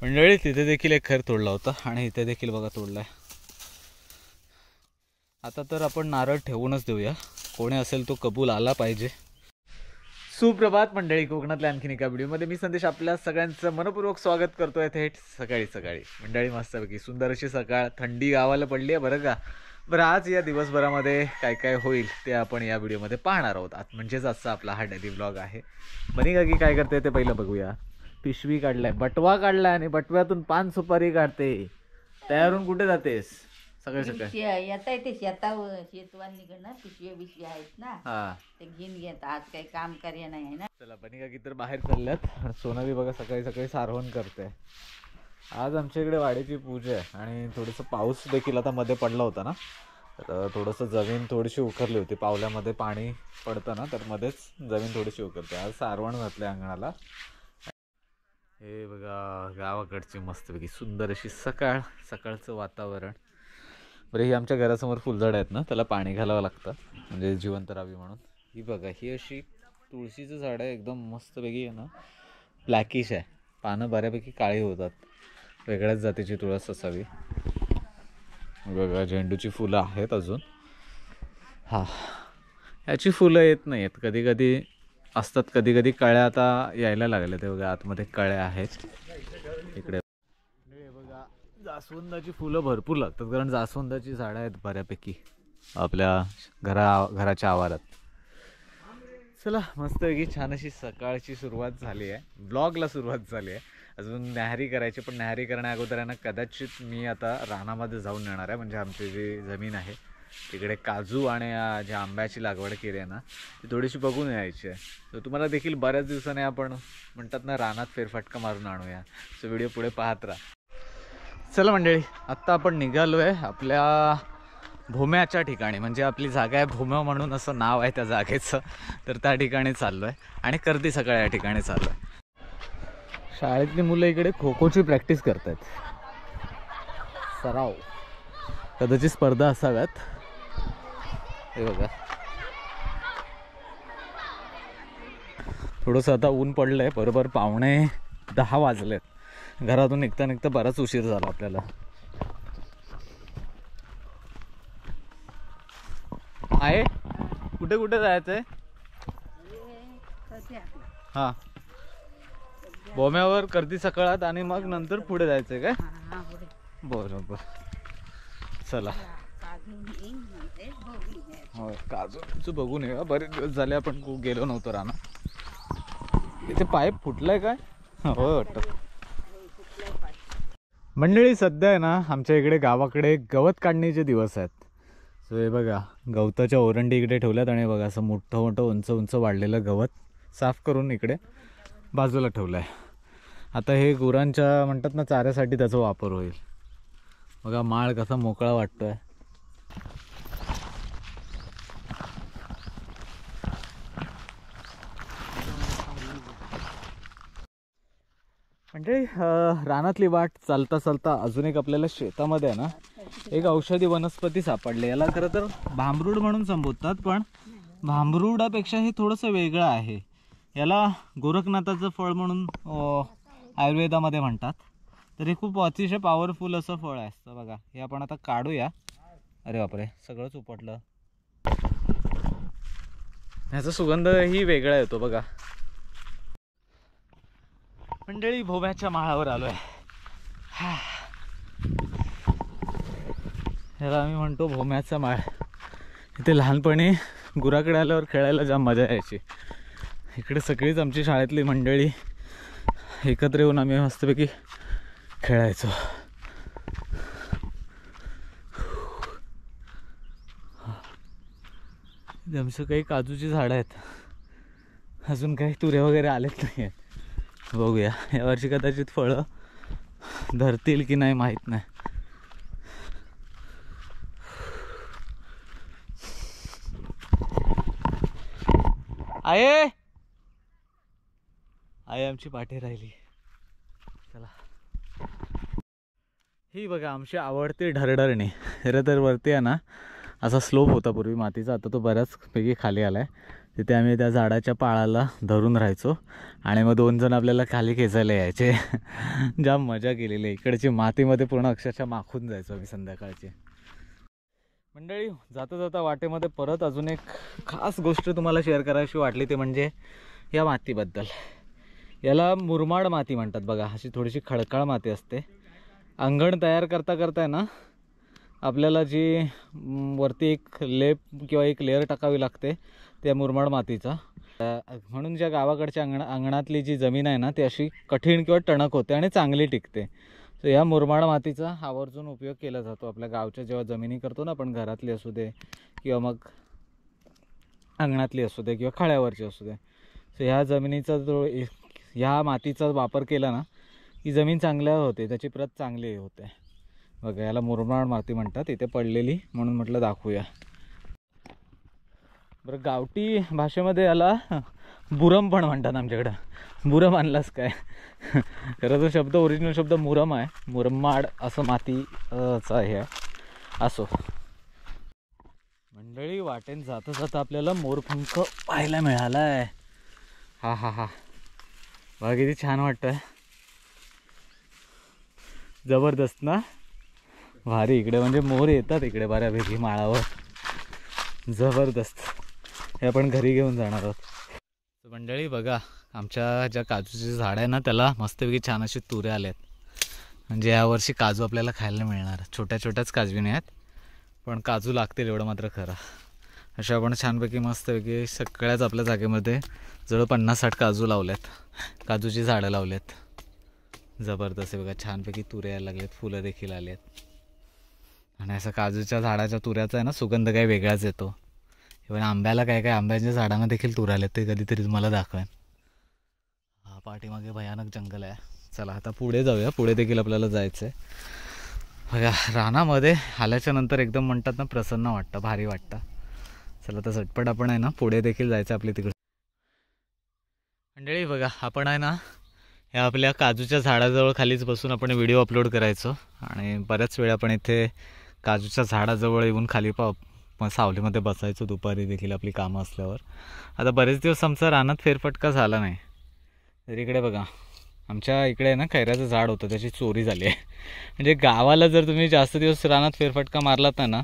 मंडळी तिथे देखील एक खैर तोडला होता आणि इथे देखील बघा तोडलाय. आता तर आपण नारळ ठेवूनच देऊया, कोणी असेल तो कबूल आला पाहिजे. सुप्रभात मंडळी, कोकणातल्या आणखीन एका व्हिडिओमध्ये मी संदेश आपल्या सगळ्यांचं मनपूर्वक स्वागत करतोय. थेट सकाळी सकाळी मंडळी, मस्तपैकी सुंदर अशी सकाळ, थंडी गावाला पडली आहे बरं का. बरं, आज या दिवसभरामध्ये काय काय होईल ते आपण या व्हिडिओमध्ये पाहणार आहोत. म्हणजेच आजचा आपला हा डेली व्लॉग आहे. बनी काकी काय करते ते पहिलं बघूया. पिशवी काढलाय, बटवा काढलाय आणि बटव्यातून पान सुपारी काढते. तयारून कुठे जातेस सकाळी सकाळी? येता येते शेतावर, शेतवांनीकडनं पिशव्या बिशव्या आहेत ना, हा ते घेऊन घेत. आज काही काम कार्य नाही आहे ना. चला, बनी काकी तर बाहेर चालल्यात. सोनाली बघा सकाळी सकाळी सारवण करते. आज आमच्या इकडे वाडीची पूजा आहे आणि थोडंसं पाऊस देखील आता मध्ये पडला होता ना, तर थोडंसं जमीन थोडीशी उखरली होती. पावल्यामध्ये पाणी पडतं ना, तर मध्येच जमीन थोडीशी उखरते. आज सारवण घातले अंगणाला. हे बघा गावाकडची मस्तपैकी सुंदर अशी सकाळ, सकाळचं वातावरण. बरं, ही आमच्या घरासमोर फुलझाड आहेत ना, त्याला पाणी घालावं लागतं म्हणजे जिवंत राहावी म्हणून. ही बघा, ही अशी तुळशीचं झाड आहे, एकदम मस्तपैकी आहे ना, ब्लॅकिश आहे. पानं बऱ्यापैकी काळी होतात. वेगळ्याच जातीची तुळस असावी. बघा, झेंडूची फुलं आहेत अजून. हा, याची फुलं येत नाही आहेत, कधी कधी असतात, कधी कधी कळ्या आता यायला लागल्या. ते बघा आतमध्ये कळ्या आहेत. इकडे बघा, जास्वंदाची फुलं भरपूर लागतात, कारण जास्वंदाची झाडं आहेत बऱ्यापैकी आपल्या घराच्या आवारात. चला, मस्तपैकी छान अशी सकाळची सुरुवात झाली आहे, ब्लॉगला सुरुवात झाली आहे. अजून न्याहारी करायची, पण न्याहारी करण्या अगोदर आहे ना, कदाचित मी आता रानामध्ये जाऊन येणार आहे. म्हणजे आमची जी जमीन आहे तिकडे काजू आणि ज्या आंब्याची लागवड केली आहे ना, ती थोडीशी बघून यायची आहे. तर तुम्हाला देखील बऱ्याच दिवसाने आपण म्हणतात ना, रानात फेरफटका मारून आणूया. सो व्हिडिओ पुढे पाहत राहा. चला मंडळी, आत्ता आपण निघालो आहे आपल्या भोम्याच्या ठिकाणी. म्हणजे आपली जागा आहे भोम्या म्हणून असं नाव आहे त्या जागेचं. तर त्या ठिकाणी चाललो आहे आणि कर्दी सकाळ या ठिकाणी चाललो आहे. शाळेतली मुलं इकडे खो खोची प्रॅक्टिस करत आहेत. सराव, कदाचित स्पर्धा असाव्यात. हे बघा, थोडंसं आता ऊन पडलं आहे. बरोबर 9:45 वाजलेत. घरातून निघता निघता बराच उशीर झाला आपल्याला. आहे कुठे कुठे जायचं आहे? हां, बोम्यावर कर्दी सकाळात आणि मग नंतर पुढे जायचं आहे काय? बरोबर, चला. हो, काजूचं बघून ये. बरेच दिवस झाले आपण गेलो नव्हतो रानात. इथे पाईप फुटलाय काय? होय वाटतं. मंडळी, सध्या आहे ना आमच्या इकडे गावाकडे गवत काढणीचे दिवस आहेत. सो हे बघा, गवताच्या ओरंडी इकडे ठेवल्यात आणि बघा असं मोठं मोठं उंच उंच वाढलेलं गवत साफ करून इकडे बाजूला ठेवलं आहे. आता हे गुरांच्या म्हणतात ना चाऱ्यासाठी त्याचा वापर होईल. बघा माळ कसा मोकळा वाटतोय. म्हणजे रानातली वाट चालता चालता अजून एक आपल्याला शेतामध्ये आहे ना एक औषधी वनस्पती सापडली. याला खरं तर भांबरूड म्हणून संबोधतात, पण भांबरूडापेक्षा हे थोडंसं वेगळं आहे. याला गोरखनाथाचं फळ म्हणून आयुर्वेदामध्ये म्हणतात. तर हे खूप अतिशय पॉवरफुल असं फळ असतं. बघा, हे आपण आता काढूया. अरे बापरे, सगळंच उपटलं. ह्याचा सुगंधही वेगळा येतो बघा. मंडळी, भोम्याच्या माळावर आलो आहे. ह्याला आम्ही म्हणतो भोम्याचा माळ. इथे लहानपणी गुराकडे आल्यावर खेळायला जाम मजा यायची. इकडे सगळीच आमची शाळेतली मंडळी एकत्र येऊन आम्ही मस्तपैकी खेळायचो. आमचं काही काजूची झाडं आहेत, अजून काही तुरे वगैरे आलेत नाही आहेत. बघूया यावर्षी कदाचित फळं धरतील की नाही माहीत नाही. आहे आमची पाठी राहिली. चला, ही बघा आमची आवडती ढरढरणी. खरं तर वरती आहे ना असा स्लोप होता पूर्वी मातीचा, आता तो बऱ्याच पैकी खाली आलाय. तिथे आम्ही त्या झाडाच्या पाळाला धरून राहायचो आणि मग 2 जण आपल्याला खाली खेचायला यायचे. जाम मजा केलेली आहे. इकडची मातीमध्ये पूर्ण अक्षरशः माखून जायचो आम्ही संध्याकाळची. मंडळी, जाता जाता वाटेमध्ये परत अजून एक खास गोष्ट तुम्हाला शेअर करायची वाटली, ते म्हणजे या मातीबद्दल. याला मुरमाड माती म्हणतात बघा. अशी थोडीशी खडकाळ माती असते. अंगण तयार करता करता आहे ना, आपल्याला जी वरती एक लेप किंवा एक लेअर टाकावी लागते त्या मुरमाड मातीचा. म्हणून ज्या गावाकडच्या अंगणातली जी जमीन आहे ना, ती अशी कठीण किंवा टणक होते आणि चांगली टिकते. तर या मुरमाड मातीचा आवर्जून उपयोग केला जातो आपल्या गावच्या जेव्हा जमिनी करतो ना आपण, घरातली असू दे किंवा मग अंगणातली असू दे किंवा खाड्यावरची असू दे. सो ह्या जमिनीचा जो ह्या मातीचा वापर केला ना, ही जमीन चांगल्या होते, त्याची प्रत चांगली होते बघा. याला मुरमाड माती म्हणतात. इथे पडलेली म्हणून म्हटलं दाखवूया. बरं, गावठी भाषेमध्ये याला बुरम पण म्हणतात आमच्याकडं. मुरम आणलास काय? खरं तो शब्द, ओरिजिनल शब्द मुरम आहे. मुरमाड असं मातीचा हे आहे. असो मंडळी, वाटेन जाता जाता आपल्याला मोरपंख पाहायला मिळाला आहे. हा हा हा, बघा किती छान वाटतंय. जबरदस्त ना, भारी. इकडे म्हणजे मोर येतात इकडे बऱ्यापैकी माळावर. जबरदस्त. हे आपण घरी घेऊन जाणार आहोत. मंडळी बघा, आमच्या ज्या काजूचे झाड आहे ना, त्याला मस्तपैकी छान अशी तुरे आल्यात. म्हणजे यावर्षी काजू आपल्याला खायला मिळणार. छोट्या छोट्याच काजवीने आहेत, पण काजू लागतील एवढं मात्र खरं. अशा आपण छानपैकी मस्तपैकी सगळ्याच आपल्या जागेमध्ये जवळ 50-60 काजू लावल्यात. काजूची झाडं लावल्यात. जबरदस्त आहे बघा. छानपैकी तुरे यायला लागलेत, फुलं देखील आली आहेत. आणि असं काजूच्या झाडाच्या तुऱ्याचा आहे ना, सुगंध काही वेगळाच येतो. इव्हन आंब्याला काय काय आंब्याच्या झाडांना देखील तुरा आलेत, ते कधीतरी तुम्हाला दाखवेन. हा पाठीमागे भयानक जंगल आहे. चला आता पुढे जाऊया. पुढे देखील आपल्याला जायचं आहे बघा. रानामध्ये आल्याच्या नंतर एकदम म्हणतात ना, प्रसन्न वाटतं, भारी वाटतं. चला तर झटपट आपण आहे ना पुढे देखील जायचं आपली तिकडे. मंडळी बघा, आपण आहे ना या आपल्या काजूच्या झाडाजवळ खालीच बसून आपण व्हिडिओ अपलोड करायचो. आणि बऱ्याच वेळा आपण इथे काजूच्या झाडाजवळ येऊन खाली सावलीमध्ये बसायचो दुपारी देखील आपली कामं असल्यावर. आता बरेच दिवस आमचा रानात फेरफटका झाला नाही. तर इकडे बघा, आमच्या इकडे ना खैराचं झाड होतं, त्याची चोरी झाली आहे. म्हणजे गावाला जर तुम्ही जास्त दिवस रानात फेरफटका मारलात ना,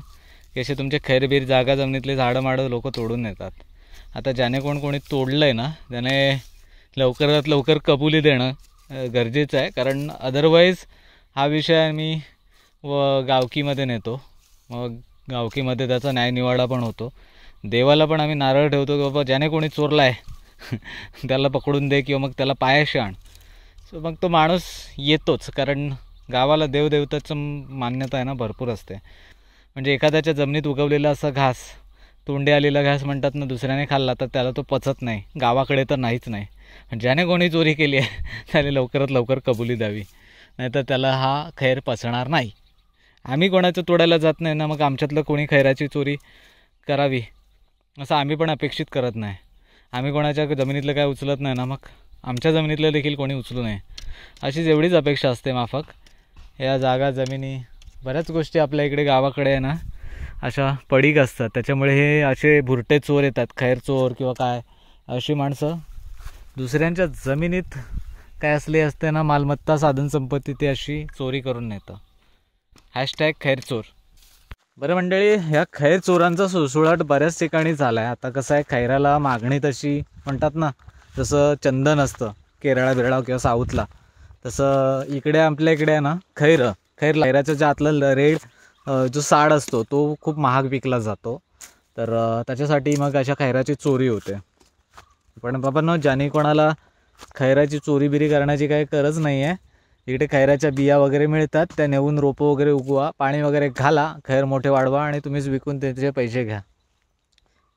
की असे तुमचे खैरबीर जागा जमिनीतले झाडं माडं लोक तोडून नेतात. आता ज्याने कोणी तोडलं आहे ना, त्याने लवकरात लवकर कबुली देणं गरजेचं आहे. कारण अदरवाईज हा विषय मी गावकीमध्ये नेतो. मग गावकीमध्ये त्याचा न्यायनिवाडा पण होतो. देवाला पण आम्ही नारळ ठेवतो की बाबा ज्याने कोणी चोरला आहे त्याला पकडून दे किंवा मग त्याला पायाशी आण. सो मग तो माणूस येतोच, कारण गावाला देवदेवताचं मान्यता आहे ना भरपूर असते. म्हणजे एखाद्याच्या जमिनीत उगवलेला असा घास, तोंडी आलेला घास म्हणतात ना, दुसऱ्याने खाल्ला तर त्याला तो पचत नाही. गावाकडे तर नाहीच नाही. ज्याने कोणी चोरी केली आहे त्याने लवकरात लवकर कबुली द्यावी, नाहीतर त्याला हा खैर पचणार नाही. आम्ही कोणाचं तोडायला जात नाही ना, मग आमच्यातलं कोणी खैराची चोरी करावी असं आम्ही पण अपेक्षित करत नाही. आम्ही कोणाच्या जमिनीतलं काय उचलत नाही ना, मग आमच्या जमिनीतलं देखील कोणी उचलू नये अशीच एवढीच अपेक्षा असते माफक. या जागा जमिनी बऱ्याच गोष्टी आपल्या इकडे गावाकडे आहे ना अशा पडीक असतात, त्याच्यामुळे हे असे भुरटे चोर येतात, खैर चोर किंवा काय अशी माणसं दुसऱ्यांच्या जमिनीत काय असले असते ना मालमत्ता साधनसंपत्ती, ते अशी चोरी करून नेतं. #खैरचोर. बरं मंडळी, ह्या खैर चोरांचा सुळसुळाट बऱ्याच ठिकाणी झाला आहे. आता कसं आहे, खैराला मागणी तशी म्हणतात ना, जसं चंदन असतं केरळा बिरळा किंवा साऊथला, तसं इकडे आपल्या इकडे आहे ना खैराच्या ज्या आतला रेड जो साड असतो तो खूप महाग विकला जातो. तर त्याच्यासाठी मग अशा खैराची चोरी होते. पण बाबा न, ज्याने कोणाला खैराची चोरी बिरी करण्याची काही गरज नाही आहे. इकडे खैराच्या बिया वगैरे मिळतात, त्या नेऊन रोपं वगैरे उगवा, पाणी वगैरे घाला, खैर मोठे वाढवा आणि तुम्हीच विकून त्याचे पैसे घ्या.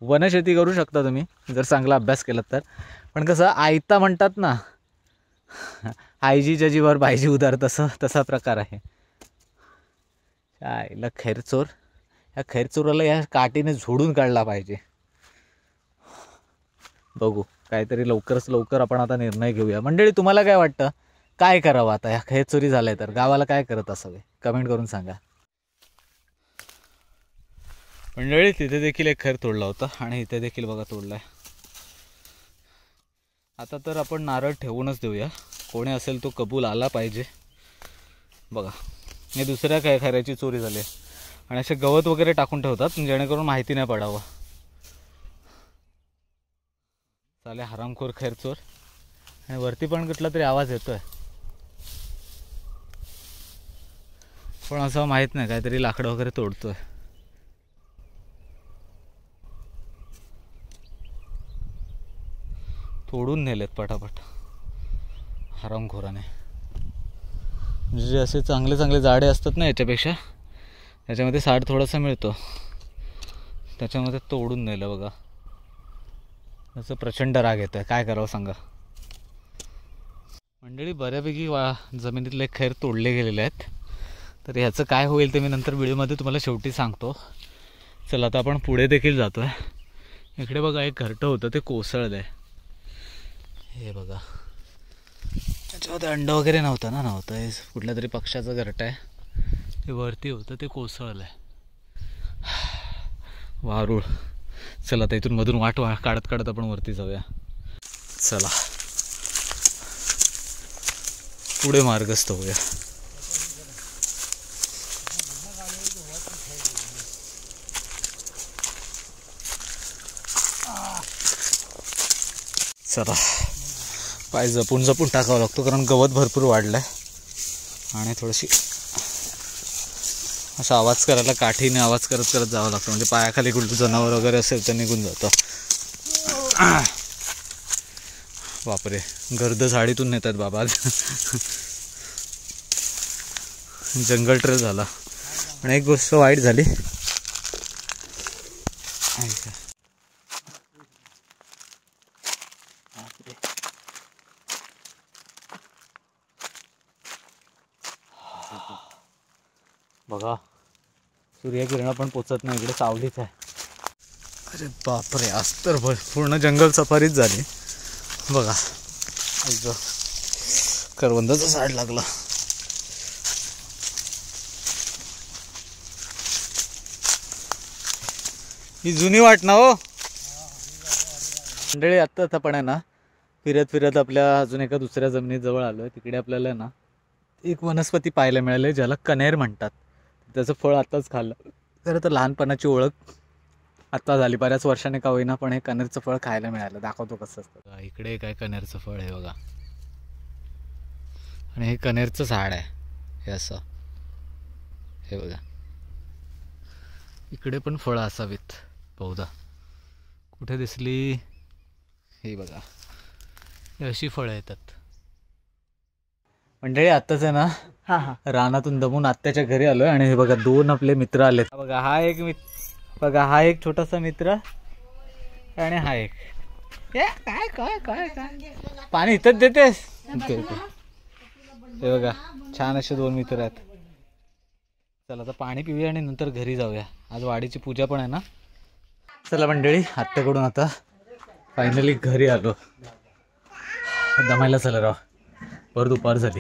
वनशेती करू शकता तुम्ही जर चांगला अभ्यास केलात तर. पण कसं आयता म्हणतात ना, आईजीच्या जीवावर बायजी उदार, तसा प्रकार आहे. आईला खैरचोर, ह्या खैरचोराला या काठीने झोडून काढला पाहिजे. बघू, काहीतरी लवकरच लवकर आपण आता निर्णय घेऊया. मंडळी, तुम्हाला काय वाटतं, काय करावं आता? ह्या खैर चोरी झाल्या तर गावाला काय करत असावे, कमेंट करून सांगा. मंडळी, तिथे देखील एक खैर तोडला होता आणि इथे देखील बघा तोडला आहे. आता तर आपण नारळ ठेवूनच देऊया, कोणी असेल तो कबूल आला पाहिजे. बघा हे दुसऱ्या काय खऱ्याची चोरी झाली आणि असे गवत वगैरे टाकून ठेवतात जेणेकरून माहिती नाही पडावं. चाले हरामखोर खैर चोर. आणि वरती पण कुठला तरी आवाज येतोय, पण असं माहीत नाही, काहीतरी लाकडं वगैरे तोडतोय. तोडून नेलेत पटापट हरामखोराने. म्हणजे असे चांगले चांगले झाडे असतात ना याच्यापेक्षा, त्याच्यामध्ये साठ थोडासा मिळतो, त्याच्यामध्ये तोडून नेलं बघा. असं प्रचंड राग येतो आहे, काय करावं सांगा. मंडळी बऱ्यापैकी जमिनीतले खैर तोडले गेलेले आहेत. तर ह्याचं काय होईल ते मी नंतर व्हिडिओमध्ये तुम्हाला शेवटी सांगतो. चला आता आपण पुढे देखील जातो आहे. इकडे बघा एक घरटं होतं ते कोसळलं आहे. हे बघा त्याच्यामध्ये अंडं वगैरे नव्हतं हे कुठल्या तरी पक्ष्याचं घरटं आहे. ते वरती होतं ते कोसळलं आहे. वारूळ. चला आता इथून मधून वाट काढत काढत आपण वरती जाऊया. चला पुढे मार्गस्थ होऊया. चला पाय जपून जपून टाकावं लागतो, कारण गवत भरपूर वाढलं आहे आणि थोडीशी असा आवाज करायला काठीने आवाज करत करत जावं लागतं, म्हणजे पायाखाली कुठलं जनावर वगैरे असेल तर निघून जातं. बापरे गर्द झाडीतून नेतात बाबा. जंगल ट्रेल झाला. आणि एक गोष्ट वाईट झाली, बघा सूर्यकिरण पण पोचत नाही, इकडे सावलीच आहे. अरे बापरे आज तर पूर्ण जंगल सफारीच झाली बघा. करवंदाचं झाड लागला. ही जुनी वाट ना हो मंडळी. आत्ता पण आहे ना फिरत फिरत आपल्या अजून एका दुसऱ्या जमिनीजवळ आलोय. तिकडे आपल्याला ना एक वनस्पती पाहायला मिळाली ज्याला कण्हेर म्हणतात. त्याचं फळ आत्ताच खाल्लं. खरं तर लहानपणाची ओळख आत्ता झाली, बऱ्याच वर्षाने का होईना, पण हे कण्हेरचं फळ खायला मिळालं. दाखवतो कसं असतं. इकडे काय कण्हेरचं फळ आहे बघा, आणि हे कण्हेरचं झाड आहे. हे असं हे बघा, इकडे पण फळं असावीत बहुधा. कुठे दिसली? हे बघा, हे अशी फळं येतात. मंडळी आत्ताच आहे ना रानातून दमून आत्याच्या घरी आलोय आणि हे बघा दोन आपले मित्र आलेत. बघा हा एक छोटासा मित्र आणि हा एक. काय काय काय काय पाणी इथंच देतेस. हे बघा छान असे दोन मित्र आहेत. चला आता पाणी पिऊया आणि नंतर घरी जाऊया. आज वाडीची पूजा पण आहे ना. चला मंडळी आत्याकडून आता फायनली घरी आलो. दमायला चला राव, भर दुपार झाली.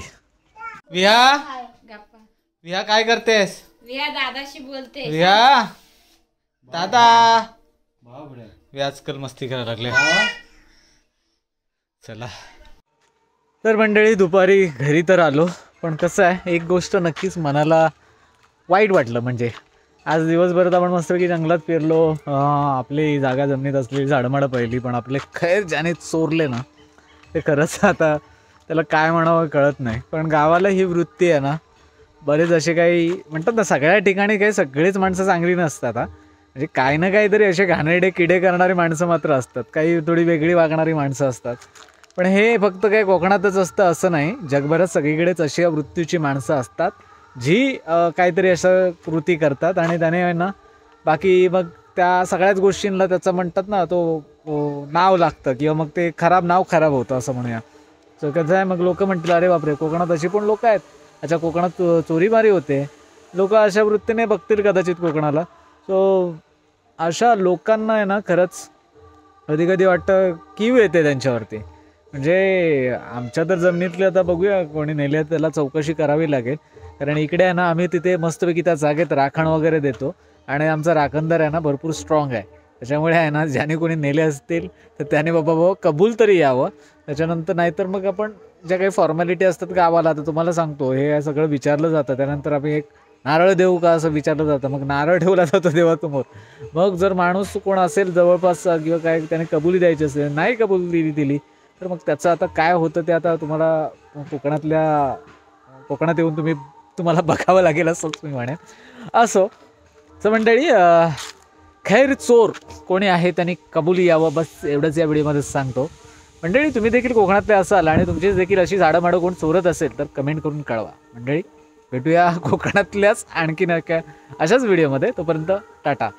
विहा काय करतेस? विहा दादाशी बोलते. विहा दादा आजकाल मस्ती करायला लागले. चला तर मंडळी दुपारी घरी तर आलो, पण कसं आहे एक गोष्ट नक्कीच मनाला वाईट वाटलं. म्हणजे आज दिवसभरात आपण मस्त की जंगलात फिरलो, आपली जागा जमिनीत असलेली झाडमाडं पाहिली, पण आपले खैर ज्याने चोरले ना ते खरंच आता त्याला काय म्हणावं कळत नाही. पण गावाला ही वृत्ती आहे ना, बरेच असे काही म्हणतात ना, सगळ्या ठिकाणी काही सगळीच माणसं चांगली नसतात. म्हणजे काही ना काहीतरी असे घाणेरडे किडे करणारी माणसं मात्र असतात, काही थोडी वेगळी वागणारी माणसं असतात. पण हे फक्त काही कोकणातच असतं असं नाही, जगभरात सगळीकडेच अशी वृत्तीची माणसं असतात जी काहीतरी असं कृती करतात आणि त्याने ना बाकी मग त्या सगळ्याच गोष्टींना त्याचं म्हणतात ना तो नाव लागतं, किंवा मग ते नाव खराब होतं असं म्हणूया. सो कसं आहे, मग लोक म्हणतील अरे बापरे कोकणात अशी पण लोक आहेत, अच्छा कोकणात चोरीमारी होते. लोक अशा वृत्तीने बघतील कदाचित कोकणाला. सो अशा लोकांना आहे ना खरंच कधी कधी वाटतं कीव येते त्यांच्यावरती. म्हणजे आमच्या तर जमिनीतले आता बघूया कोणी नेले त्याला चौकशी करावी लागेल, कारण इकडे आहे ना आम्ही तिथे मस्तपैकी त्या जागेत राखण वगैरे देतो आणि आमचा राखणदार आहे ना भरपूर स्ट्रॉंग आहे. त्याच्यामुळे आहे ना, ज्याने कोणी नेले असतील तर त्याने बाबा कबूल तरी यावं. त्याच्यानंतर नाहीतर मग आपण ज्या काही फॉर्मॅलिटी असतात गावाला, तर तुम्हाला सांगतो हे सगळं विचारलं जातं. त्यानंतर आम्ही एक नारळ देऊ का असं विचारलं जातं. मग नारळ ठेवला जातो देवासमोर. मग जर माणूस कोण असेल जवळपास किंवा काय त्याने कबुली द्यायची असेल, नाही कबुली दिली तर मग त्याचं आता काय होतं ते आता तुम्हाला कोकणात येऊन तुम्हाला बघावं लागेल असंच मी म्हणेन. असो तर मंडळी, खैर चोर कोणी आहे त्यांनी कबुली यावं, बस एवढंच या व्हिडिओमध्ये सांगतो. मंडळी, तुम्ही देखील कोकणातले असाल आणि तुमची देखील अशी झाडं कोण चोरत असेल तर कमेंट करून कळवा. मंडळी, भेटूया कोकणातल्याच आणखीन काय अशाच व्हिडिओमध्ये. तोपर्यंत टाटा.